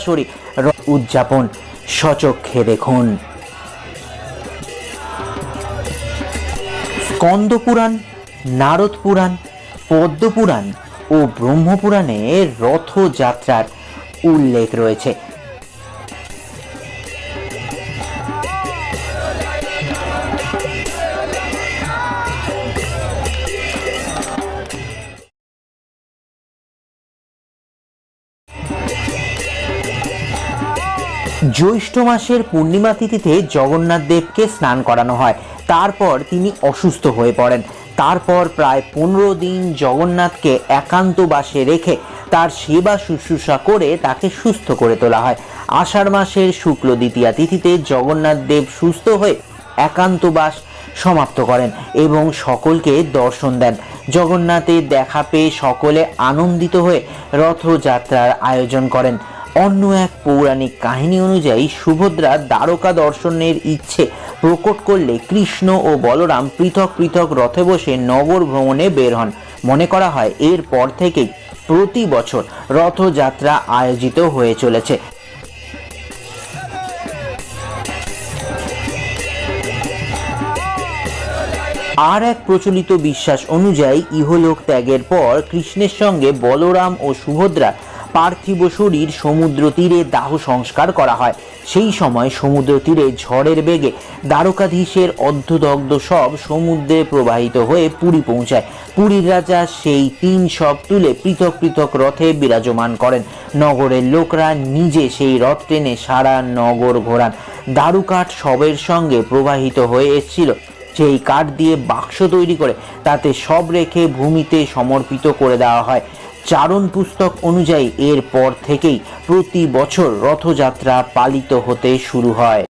বাৎসরিক উদযাপন স্বচক্ষে দেখুন। স্কন্দ পুরাণ, নারদ পুরাণ, পদ্ম পুরাণ ও ব্রহ্মপুরাণে রথযাত্রার উল্লেখ রয়েছে। জ্যৈষ্ঠ মাসের পূর্ণিমা তিথিতে জগন্নাথ দেবকে স্নান করানো হয়। তারপর তিনি অসুস্থ হয়ে পড়েন। তারপর প্রায় 15 দিন জগন্নাথকে একান্তবাসে রেখে তার সেবা শুশ্রূষা করে তাকে সুস্থ করে তোলা হয়। আষাঢ় মাসের শুক্ল দ্বিতীয়া তিথিতে জগন্নাথ দেব সুস্থ হয়ে একান্তবাস সমাপ্ত করেন এবং সকলকে দর্শন দেন। জগন্নাথের দেখা পেয়ে সকলে আনন্দিত হয়ে রথযাত্রার আয়োজন করেন। অন্য এক পৌরাণিক কাহিনী অনুযায়ী সুভদ্রা দ্বারকা দর্শনের ইচ্ছে প্রকট করলে কৃষ্ণ ও বলরাম পৃথক পৃথক রথে বসে নগর ভ্রমণে বের হন। মনে করা হয় এরপর থেকেই প্রতি বছর রথযাত্রা আয়োজিত হয়ে চলেছে। আর এক প্রচলিত বিশ্বাস অনুযায়ী ইহলোক ত্যাগের পর কৃষ্ণের সঙ্গে বলরাম ও সুভদ্রা পার্থিব শরীর সমুদ্র তীরে দাহ সংস্কার করা হয়। সেই সময় সমুদ্র তীরে ঝড়ের বেগে দ্বারকাধীশের অর্ধদগ্ধ শব সমুদ্রে প্রবাহিত হয়ে পুরী পৌঁছায়। পুরীর রাজা সেই 3 শব তুলে পৃথক পৃথক রথে বিরাজমান করেন। নগরের লোকরা নিজে সেই রথ টেনে সারা নগর ঘোরান। দারু কাঠ শবের সঙ্গে প্রবাহিত হয়ে এসেছিল। সেই কাঠ দিয়ে বাক্স তৈরি করে তাতে সব রেখে ভূমিতে সমর্পিত করে দেওয়া হয়। চারণ পুস্তক অনুযায়ী এরপর থেকেই প্রতি বছর রথযাত্রা পালিত হতে শুরু হয়।